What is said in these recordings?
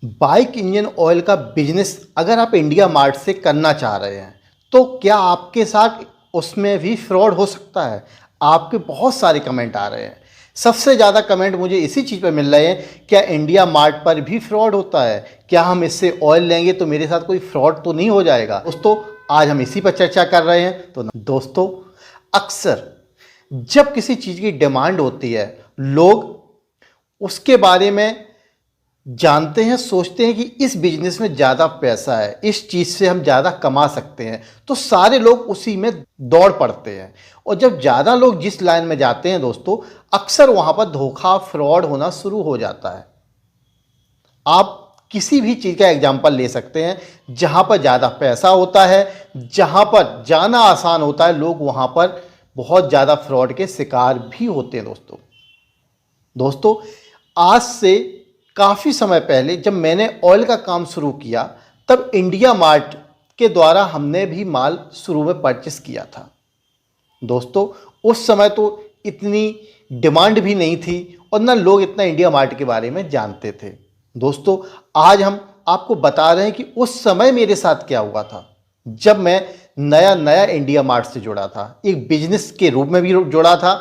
Bike engine oil का business अगर आप इंडिया मार्ट से करना चाह रहे हैं तो क्या आपके साथ उसमें भी फ्रॉड हो सकता है। आपके बहुत सारे कमेंट आ रहे हैं। सबसे ज़्यादा कमेंट मुझे इसी चीज़ पर मिल रहे हैं, क्या इंडिया मार्ट पर भी फ्रॉड होता है, क्या हम इससे ऑयल लेंगे तो मेरे साथ कोई फ्रॉड तो नहीं हो जाएगा। दोस्तों आज हम इसी पर चर्चा कर रहे हैं। तो दोस्तों अक्सर जब किसी चीज़ की डिमांड होती है लोग उसके बारे में जानते हैं, सोचते हैं कि इस बिजनेस में ज़्यादा पैसा है, इस चीज़ से हम ज़्यादा कमा सकते हैं, तो सारे लोग उसी में दौड़ पड़ते हैं। और जब ज़्यादा लोग जिस लाइन में जाते हैं दोस्तों, अक्सर वहाँ पर धोखा फ्रॉड होना शुरू हो जाता है। आप किसी भी चीज़ का एग्जाम्पल ले सकते हैं, जहाँ पर ज़्यादा पैसा होता है, जहाँ पर जाना आसान होता है, लोग वहाँ पर बहुत ज़्यादा फ्रॉड के शिकार भी होते हैं। दोस्तों आज से काफ़ी समय पहले जब मैंने ऑयल का काम शुरू किया तब इंडिया मार्ट के द्वारा हमने भी माल शुरू में परचेस किया था। दोस्तों उस समय तो इतनी डिमांड भी नहीं थी और ना लोग इतना इंडिया मार्ट के बारे में जानते थे। दोस्तों आज हम आपको बता रहे हैं कि उस समय मेरे साथ क्या हुआ था जब मैं नया नया इंडिया मार्ट से जुड़ा था, एक बिजनेस के रूप में भी जुड़ा था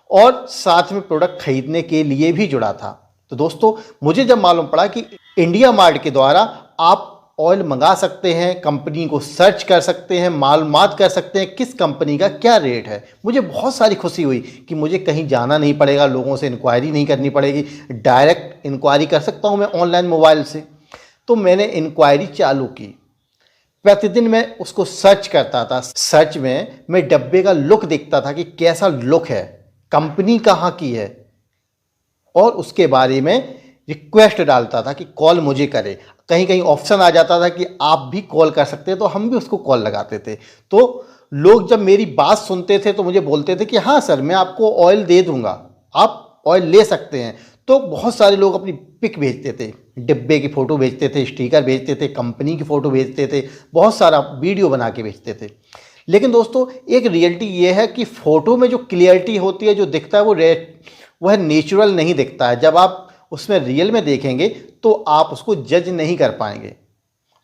और साथ में प्रोडक्ट खरीदने के लिए भी जुड़ा था। तो दोस्तों मुझे जब मालूम पड़ा कि इंडिया मार्ट के द्वारा आप ऑयल मंगा सकते हैं, कंपनी को सर्च कर सकते हैं, मालूमात कर सकते हैं किस कंपनी का क्या रेट है, मुझे बहुत सारी खुशी हुई कि मुझे कहीं जाना नहीं पड़ेगा, लोगों से इंक्वायरी नहीं करनी पड़ेगी, डायरेक्ट इंक्वायरी कर सकता हूं मैं ऑनलाइन मोबाइल से। तो मैंने इंक्वायरी चालू की। प्रतिदिन मैं उसको सर्च करता था। सर्च में मैं डब्बे का लुक देखता था कि कैसा लुक है, कंपनी कहाँ की है, और उसके बारे में रिक्वेस्ट डालता था कि कॉल मुझे करे। कहीं कहीं ऑप्शन आ जाता था कि आप भी कॉल कर सकते हैं, तो हम भी उसको कॉल लगाते थे। तो लोग जब मेरी बात सुनते थे तो मुझे बोलते थे कि हाँ सर मैं आपको ऑयल दे दूंगा, आप ऑयल ले सकते हैं। तो बहुत सारे लोग अपनी पिक भेजते थे, डिब्बे की फ़ोटो भेजते थे, स्टिकर भेजते थे, कंपनी की फ़ोटो भेजते थे, बहुत सारा वीडियो बना के भेजते थे। लेकिन दोस्तों एक रियलिटी ये है कि फ़ोटो में जो क्लियरिटी होती है, जो दिखता है वह नेचुरल नहीं दिखता है। जब आप उसमें रियल में देखेंगे तो आप उसको जज नहीं कर पाएंगे।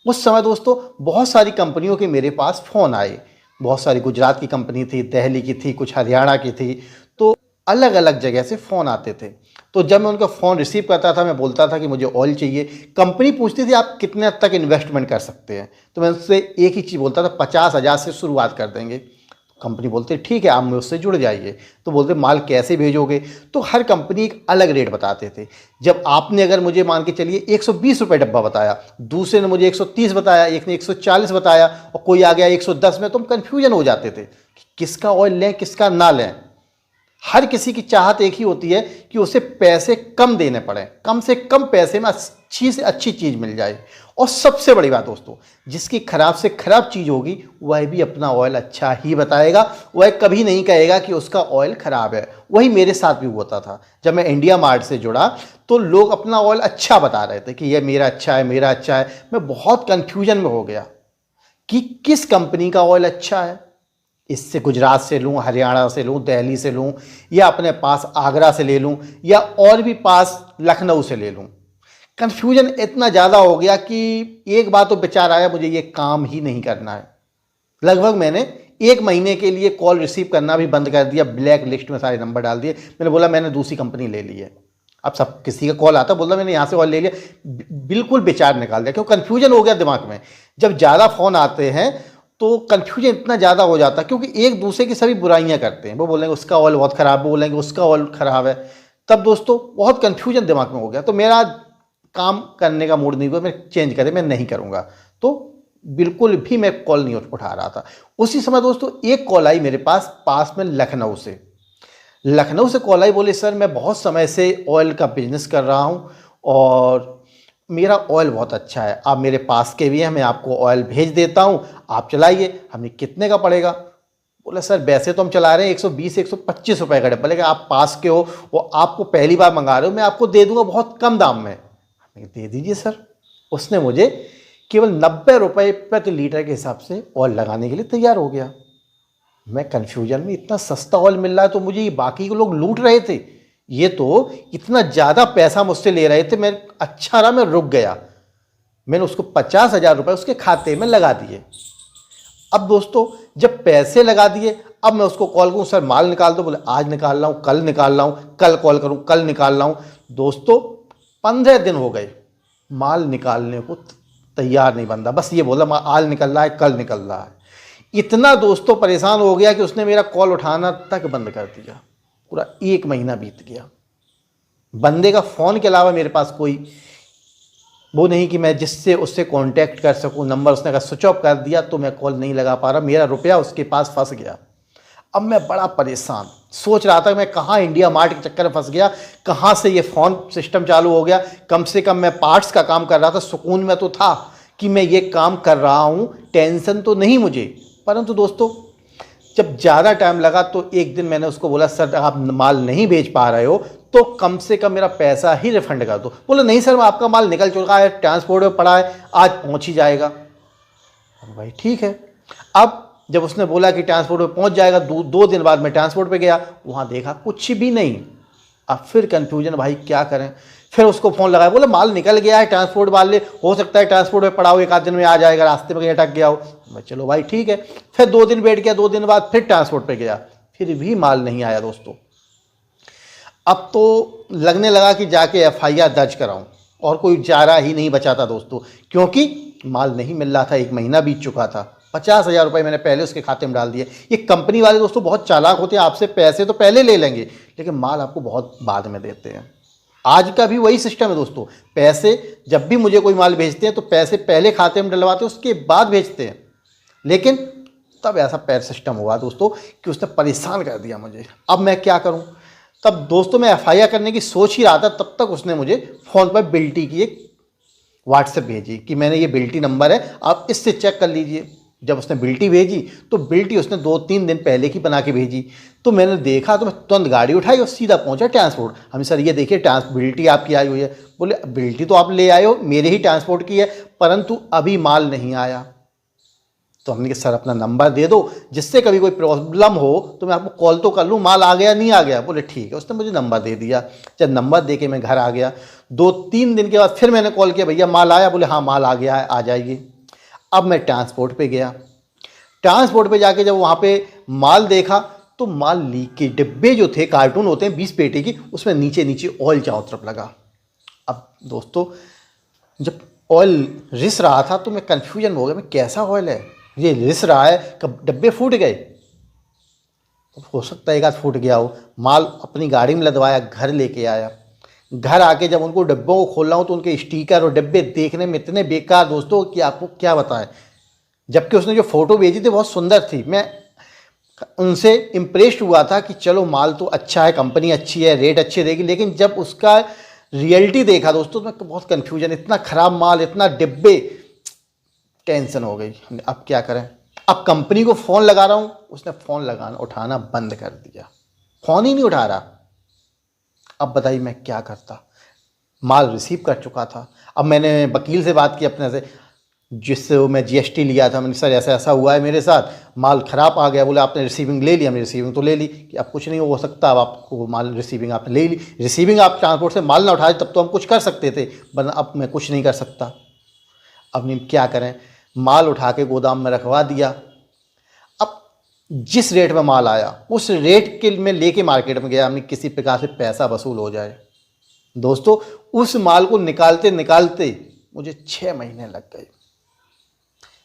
उस समय दोस्तों बहुत सारी कंपनियों के मेरे पास फ़ोन आए। बहुत सारी गुजरात की कंपनी थी, दिल्ली की थी, कुछ हरियाणा की थी, तो अलग अलग जगह से फ़ोन आते थे। तो जब मैं उनका फ़ोन रिसीव करता था मैं बोलता था कि मुझे ऑयल चाहिए। कंपनी पूछती थी आप कितने तक इन्वेस्टमेंट कर सकते हैं, तो मैं उससे एक ही चीज़ बोलता था 50,000 से शुरुआत कर देंगे। कंपनी बोलते ठीक है आप मुझसे जुड़ जाइए। तो बोलते माल कैसे भेजोगे, तो हर कंपनी एक अलग रेट बताते थे। जब आपने अगर मुझे मान के चलिए 120 रुपये डब्बा बताया, दूसरे ने मुझे 130 बताया, एक ने 140 बताया और कोई आ गया 110 में, तो हम कन्फ्यूजन हो जाते थे कि किसका ऑयल लें किसका ना लें। हर किसी की चाहत एक ही होती है कि उसे पैसे कम देने पड़े, कम से कम पैसे में अच्छी से अच्छी चीज़ मिल जाए। और सबसे बड़ी बात दोस्तों, जिसकी खराब से खराब चीज़ होगी वह भी अपना ऑयल अच्छा ही बताएगा, वह कभी नहीं कहेगा कि उसका ऑयल खराब है। वही मेरे साथ भी होता था। जब मैं इंडिया मार्ट से जुड़ा तो लोग अपना ऑयल अच्छा बता रहे थे कि यह मेरा अच्छा है, मेरा अच्छा है। मैं बहुत कन्फ्यूजन में हो गया कि किस कंपनी का ऑयल अच्छा है। इससे गुजरात से लूँ, हरियाणा से लूँ, दिल्ली से लूँ, या अपने पास आगरा से ले लूँ, या और भी पास लखनऊ से ले लूँ। कन्फ्यूजन इतना ज़्यादा हो गया कि एक बार तो विचार आया मुझे ये काम ही नहीं करना है। लगभग मैंने 1 महीने के लिए कॉल रिसीव करना भी बंद कर दिया, ब्लैक लिस्ट में सारे नंबर डाल दिए। मैंने बोला मैंने दूसरी कंपनी ले ली है। अब सब किसी का कॉल आता बोला मैंने यहाँ से ऑयल ले लिया, बिल्कुल विचार निकाल दिया, क्यों कन्फ्यूजन हो गया दिमाग में। जब ज़्यादा फ़ोन आते हैं तो कन्फ्यूजन इतना ज़्यादा हो जाता है, क्योंकि एक दूसरे की सभी बुराइयां करते हैं। वो बोलेंगे उसका ऑयल बहुत ख़राब, वो बोलेंगे उसका ऑयल ख़राब है। तब दोस्तों बहुत कन्फ्यूजन दिमाग में हो गया। तो मेरा काम करने का मूड नहीं हुआ, मैं चेंज करे, मैं नहीं करूँगा। तो बिल्कुल भी मैं कॉल नहीं उठा रहा था। उसी समय दोस्तों एक कॉल आई मेरे पास में लखनऊ से कॉल आई। बोले सर मैं बहुत समय से ऑयल का बिजनेस कर रहा हूँ और मेरा ऑयल बहुत अच्छा है, आप मेरे पास के भी हैं, मैं आपको ऑयल भेज देता हूँ, आप चलाइए। हमने कितने का पड़ेगा? बोला सर वैसे तो हम चला रहे हैं 120-125 रुपये का डब्बा, लेकिन आप पास के हो, वो आपको पहली बार मंगा रहे हो, मैं आपको दे दूंगा बहुत कम दाम में। हमने दे दीजिए सर। उसने मुझे केवल 90 रुपये प्रति लीटर के हिसाब से ऑयल लगाने के लिए तैयार हो गया। मैं कन्फ्यूजन में, इतना सस्ता ऑयल मिल रहा है तो मुझे ये बाकी के लोग लूट रहे थे, ये तो इतना ज़्यादा पैसा मुझसे ले रहे थे। मैं अच्छा रहा, मैं रुक गया। मैंने उसको 50,000 रुपये उसके खाते में लगा दिए। अब दोस्तों जब पैसे लगा दिए, अब मैं उसको कॉल करूँ, सर माल निकाल दो, बोले आज निकाल रहा हूँ, कल निकाल रहा हूँ, कल कॉल करूँ, कल निकाल रहा हूँ। दोस्तों 15 दिन हो गए, माल निकालने को तैयार नहीं बंदा, बस ये बोला माल निकल रहा है, कल निकल रहा है। इतना दोस्तों परेशान हो गया कि उसने मेरा कॉल उठाना तक बंद कर दिया। पूरा 1 महीना बीत गया। बंदे का फ़ोन के अलावा मेरे पास कोई वो नहीं कि मैं जिससे उससे कांटेक्ट कर सकूं। नंबर उसने अगर स्विच ऑफ कर दिया तो मैं कॉल नहीं लगा पा रहा, मेरा रुपया उसके पास फंस गया। अब मैं बड़ा परेशान सोच रहा था मैं कहाँ इंडिया मार्ट के चक्कर में फंस गया, कहाँ से ये फ़ोन सिस्टम चालू हो गया। कम से कम मैं पार्ट्स का काम कर रहा था, सुकून में तो था कि मैं ये काम कर रहा हूँ, टेंशन तो नहीं मुझे। परंतु दोस्तों जब ज़्यादा टाइम लगा तो एक दिन मैंने उसको बोला, सर आप माल नहीं बेच पा रहे हो तो कम से कम मेरा पैसा ही रिफंड कर दो। बोले नहीं सर, आपका माल निकल चुका है, ट्रांसपोर्ट में पड़ा है, आज पहुंच ही जाएगा। भाई ठीक है। अब जब उसने बोला कि ट्रांसपोर्ट में पहुंच जाएगा, 2 दिन बाद मैं ट्रांसपोर्ट पे गया, वहाँ देखा कुछ भी नहीं। अब फिर कन्फ्यूजन, भाई क्या करें। फिर उसको फ़ोन लगाया, बोला माल निकल गया है, ट्रांसपोर्ट वाले हो सकता है ट्रांसपोर्ट में पड़ा हो, 1 आध दिन में आ जाएगा, रास्ते में कहीं अटक गया हो। मैं चलो भाई ठीक है। फिर 2 दिन वेट किया, 2 दिन बाद फिर ट्रांसपोर्ट पे गया, फिर भी माल नहीं आया दोस्तों। अब तो लगने लगा कि जाके FIR दर्ज कराऊं, और कोई चारा ही नहीं बचा था दोस्तों, क्योंकि माल नहीं मिल रहा था। 1 महीना बीत चुका था। 50,000 रुपये मैंने पहले उसके खाते में डाल दिए। ये कंपनी वाले दोस्तों बहुत चालाक होते हैं, आपसे पैसे तो पहले ले लेंगे लेकिन माल आपको बहुत बाद में देते हैं। आज का भी वही सिस्टम है दोस्तों, पैसे जब भी मुझे कोई माल भेजते हैं तो पैसे पहले खाते में डलवाते हैं, उसके बाद भेजते हैं। लेकिन तब ऐसा पैर सिस्टम हुआ दोस्तों कि उसने परेशान कर दिया मुझे। अब मैं क्या करूं। तब दोस्तों मैं FIR करने की सोच ही रहा था, तब तक उसने मुझे फ़ोन पर बिल्टी की एक व्हाट्सएप भेजी कि मैंने ये बिल्टी नंबर है, आप इससे चेक कर लीजिए। जब उसने बिल्टी भेजी तो बिल्टी उसने 2-3 दिन पहले की बना के भेजी। तो मैंने देखा तो मैं तुरंत गाड़ी उठाई और सीधा पहुंचा ट्रांसपोर्ट। हम सर ये देखिए बिल्टी आपकी आई हुई है। बोले बिल्टी तो आप ले आए हो, मेरे ही ट्रांसपोर्ट की है, परंतु अभी माल नहीं आया। तो हमने कहा सर अपना नंबर दे दो, जिससे कभी कोई प्रॉब्लम हो तो मैं आपको कॉल तो कर लूँ, माल आ गया नहीं आ गया। बोले ठीक है। उसने मुझे नंबर दे दिया। जब नंबर दे के मैं घर आ गया, 2-3 दिन के बाद फिर मैंने कॉल किया, भैया माल आया? बोले हाँ माल आ गया है, आ जाइए। अब मैं ट्रांसपोर्ट पे गया। ट्रांसपोर्ट पे जाके जब वहाँ पे माल देखा तो माल लीक के डिब्बे जो थे, कार्टून होते हैं 20 पेटी की, उसमें नीचे नीचे ऑयल चारों तरफ लगा। अब दोस्तों जब ऑयल रिस रहा था तो मैं कन्फ्यूजन हो गया, मैं कैसा ऑयल है ये रिस रहा है, कब डब्बे फूट गए? हो सकता है एक आध फूट गया हो। माल अपनी गाड़ी में लदवाया, घर लेके आया। घर आके जब उनको डब्बों को खोल रहा हूँ तो उनके स्टिकर और डब्बे देखने में इतने बेकार दोस्तों कि आपको क्या बताएं। जबकि उसने जो फ़ोटो भेजी थी बहुत सुंदर थी, मैं उनसे इम्प्रेस्ड हुआ था कि चलो माल तो अच्छा है, कंपनी अच्छी है, रेट अच्छी रहेगी। लेकिन जब उसका रियलिटी देखा दोस्तों तो बहुत कन्फ्यूजन, इतना ख़राब माल, इतना डिब्बे, टेंशन हो गई। अब क्या करें। अब कंपनी को फ़ोन लगा रहा हूँ, उसने फ़ोन लगाना उठाना बंद कर दिया, फ़ोन ही नहीं उठा रहा। अब बताइए मैं क्या करता। माल रिसीव कर चुका था। अब मैंने वकील से बात की अपने से, जिससे वो मैं GST लिया था। मैंने सर ऐसा ऐसा हुआ है मेरे साथ, माल ख़राब आ गया। बोले आपने रिसीविंग ले लिया? मैंने रिसीविंग तो ले ली। कि अब कुछ नहीं हो सकता, अब आपको माल रिसीविंग आपने ले ली, रिसीविंग आप ट्रांसपोर्ट से माल ना उठाए तब तो हम कुछ कर सकते थे, वरना अब मैं कुछ नहीं कर सकता। अब नहीं क्या करें। माल उठा के गोदाम में रखवा दिया। अब जिस रेट में माल आया उस रेट के में लेके मार्केट में गया, हमने किसी प्रकार से पैसा वसूल हो जाए। दोस्तों उस माल को निकालते निकालते मुझे 6 महीने लग गए।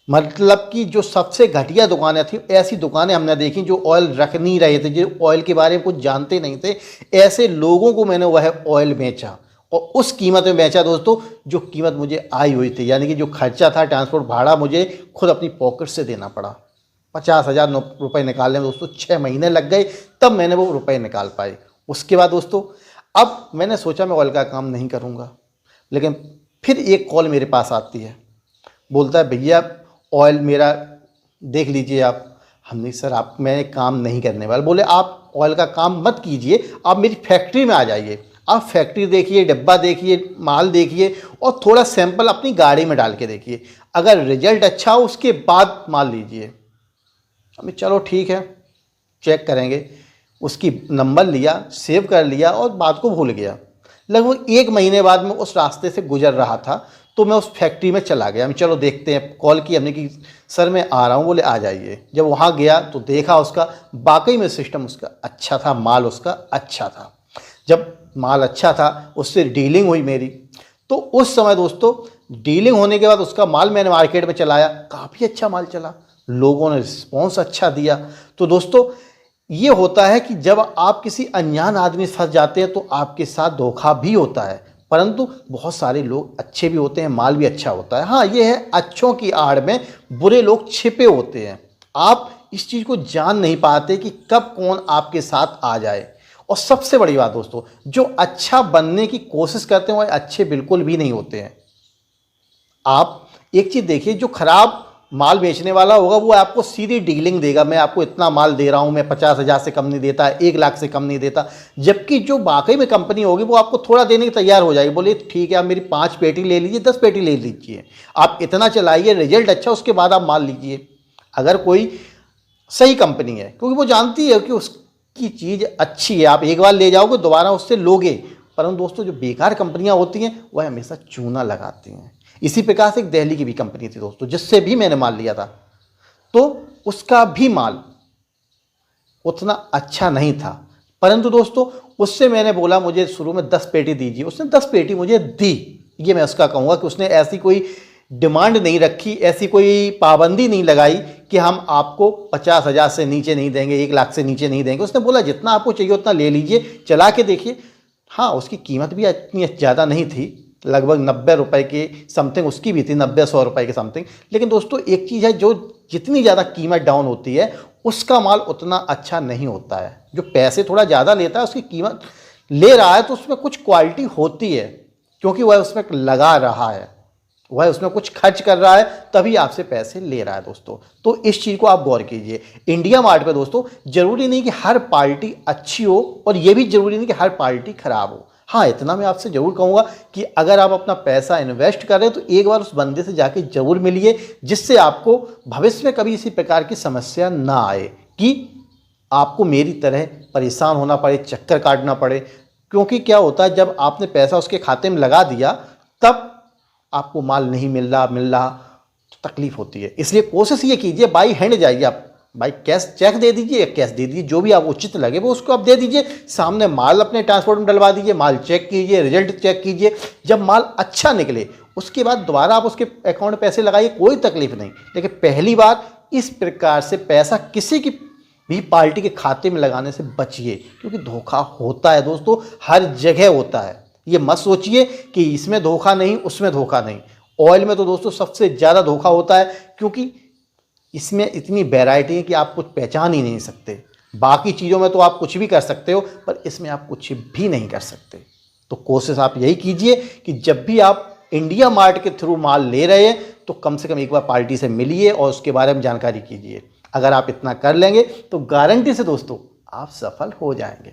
मतलब कि जो सबसे घटिया दुकानें थी, ऐसी दुकानें हमने देखी जो ऑयल रख नहीं रहे थे, जो ऑयल के बारे में कुछ जानते नहीं थे, ऐसे लोगों को मैंने वह ऑयल बेचा और उस कीमत में बेचा दोस्तों जो कीमत मुझे आई हुई थी। यानी कि जो खर्चा था ट्रांसपोर्ट भाड़ा मुझे खुद अपनी पॉकेट से देना पड़ा। 50,000 रुपये निकालने में दोस्तों 6 महीने लग गए, तब मैंने वो रुपए निकाल पाए। उसके बाद दोस्तों अब मैंने सोचा मैं ऑयल का काम नहीं करूँगा। लेकिन फिर एक कॉल मेरे पास आती है, बोलता है भैया ऑयल मेरा देख लीजिए आप। हमने सर आप मैं काम नहीं करने वाला। बोले आप ऑयल का काम मत कीजिए, आप मेरी फैक्ट्री में आ जाइए, आप फैक्ट्री देखिए, डब्बा देखिए, माल देखिए और थोड़ा सैंपल अपनी गाड़ी में डाल के देखिए, अगर रिजल्ट अच्छा हो उसके बाद माल लीजिए। हमें चलो ठीक है चेक करेंगे। उसकी नंबर लिया, सेव कर लिया और बात को भूल गया। लगभग 1 महीने बाद मैं उस रास्ते से गुजर रहा था, तो मैं उस फैक्ट्री में चला गया। हम चलो देखते हैं, कॉल की हमने कि सर मैं आ रहा हूँ, बोले आ जाइए। जब वहाँ गया तो देखा उसका वाकई में सिस्टम उसका अच्छा था, माल उसका अच्छा था। जब माल अच्छा था, उससे डीलिंग हुई मेरी, तो उस समय दोस्तों डीलिंग होने के बाद उसका माल मैंने मार्केट में चलाया, काफ़ी अच्छा माल चला, लोगों ने रिस्पॉन्स अच्छा दिया। तो दोस्तों ये होता है कि जब आप किसी अनजान आदमी से फंस जाते हैं तो आपके साथ धोखा भी होता है, परंतु बहुत सारे लोग अच्छे भी होते हैं, माल भी अच्छा होता है। हाँ, ये है अच्छों की आड़ में बुरे लोग छिपे होते हैं। आप इस चीज़ को जान नहीं पाते कि कब कौन आपके साथ आ जाए। और सबसे बड़ी बात दोस्तों, जो अच्छा बनने की कोशिश करते हैं वो अच्छे बिल्कुल भी नहीं होते हैं। आप एक चीज़ देखिए, जो खराब माल बेचने वाला होगा वो आपको सीधी डीलिंग देगा, मैं आपको इतना माल दे रहा हूँ, मैं 50,000 से कम नहीं देता, 1 लाख से कम नहीं देता। जबकि जो वाकई में कंपनी होगी वो आपको थोड़ा देने की तैयार हो जाएगी, बोले ठीक है आप मेरी 5 पेटी ले लीजिए, 10 पेटी ले लीजिए, आप इतना चलाइए, रिजल्ट अच्छा, उसके बाद आप माल लीजिए। अगर कोई सही कंपनी है, क्योंकि वो जानती है कि उसकी चीज़ अच्छी है, आप एक बार ले जाओगे दोबारा उससे लोगे। परंतु दोस्तों जो बेकार कंपनियां होती हैं वह हमेशा चूना लगाती हैं। इसी प्रकार से एक दिल्ली की भी कंपनी थी दोस्तों, जिससे भी मैंने माल लिया था, तो उसका भी माल उतना अच्छा नहीं था। परंतु दोस्तों उससे मैंने बोला मुझे शुरू में 10 पेटी दीजिए, उसने 10 पेटी मुझे दी। ये मैं उसका कहूँगा कि उसने ऐसी कोई डिमांड नहीं रखी, ऐसी कोई पाबंदी नहीं लगाई कि हम आपको 50,000 से नीचे नहीं देंगे, 1 लाख से नीचे नहीं देंगे। उसने बोला जितना आपको चाहिए उतना ले लीजिए, चला के देखिए। हाँ, उसकी कीमत भी इतनी ज़्यादा नहीं थी, लगभग 90 रुपए के समथिंग उसकी भी थी, 90-100 रुपए के समथिंग। लेकिन दोस्तों एक चीज़ है, जो जितनी ज़्यादा कीमत डाउन होती है उसका माल उतना अच्छा नहीं होता है। जो पैसे थोड़ा ज़्यादा लेता है उसकी कीमत ले रहा है तो उसमें कुछ क्वालिटी होती है, क्योंकि वह उसमें लगा रहा है, वह उसमें कुछ खर्च कर रहा है, तभी आपसे पैसे ले रहा है दोस्तों। तो इस चीज़ को आप गौर कीजिए। इंडिया मार्ट पे दोस्तों जरूरी नहीं कि हर पार्टी अच्छी हो, और ये भी जरूरी नहीं कि हर पार्टी खराब हो। हाँ, इतना मैं आपसे जरूर कहूँगा कि अगर आप अपना पैसा इन्वेस्ट करें तो एक बार उस बंदे से जाके जरूर मिलिए, जिससे आपको भविष्य में कभी इसी प्रकार की समस्या ना आए कि आपको मेरी तरह परेशान होना पड़े, चक्कर काटना पड़े। क्योंकि क्या होता है, जब आपने पैसा उसके खाते में लगा दिया तब आपको माल नहीं मिल रहा तो तकलीफ होती है। इसलिए कोशिश ये कीजिए, बाई हैंड जाइए आप, भाई कैश चेक दे दीजिए या कैश दे दीजिए, जो भी आप उचित लगे वो उसको आप दे दीजिए। सामने माल अपने ट्रांसपोर्ट में डलवा दीजिए, माल चेक कीजिए, रिजल्ट चेक कीजिए। जब माल अच्छा निकले उसके बाद दोबारा आप उसके अकाउंट में पैसे लगाइए, कोई तकलीफ नहीं। लेकिन पहली बार इस प्रकार से पैसा किसी की भी पार्टी के खाते में लगाने से बचिए, क्योंकि धोखा होता है दोस्तों, हर जगह होता है। ये मत सोचिए कि इसमें धोखा नहीं, उसमें धोखा नहीं। ऑयल में तो दोस्तों सबसे ज़्यादा धोखा होता है, क्योंकि इसमें इतनी वैरायटी है कि आप कुछ पहचान ही नहीं सकते। बाकी चीज़ों में तो आप कुछ भी कर सकते हो, पर इसमें आप कुछ भी नहीं कर सकते। तो कोशिश आप यही कीजिए कि जब भी आप इंडिया मार्ट के थ्रू माल ले रहे हैं तो कम से कम एक बार पार्टी से मिलिए और उसके बारे में जानकारी कीजिए। अगर आप इतना कर लेंगे तो गारंटी से दोस्तों आप सफल हो जाएंगे।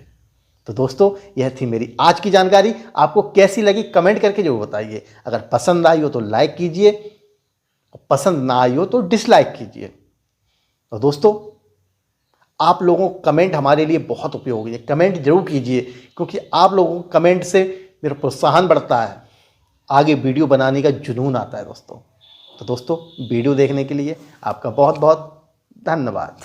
तो दोस्तों यह थी मेरी आज की जानकारी, आपको कैसी लगी कमेंट करके जरूर बताइए। अगर पसंद आई हो तो लाइक कीजिए, पसंद ना आई हो तो डिसलाइक कीजिए। तो दोस्तों आप लोगों को कमेंट हमारे लिए बहुत उपयोगी है, कमेंट जरूर कीजिए, क्योंकि आप लोगों को कमेंट से मेरा प्रोत्साहन बढ़ता है, आगे वीडियो बनाने का जुनून आता है दोस्तों। तो दोस्तों वीडियो देखने के लिए आपका बहुत बहुत धन्यवाद।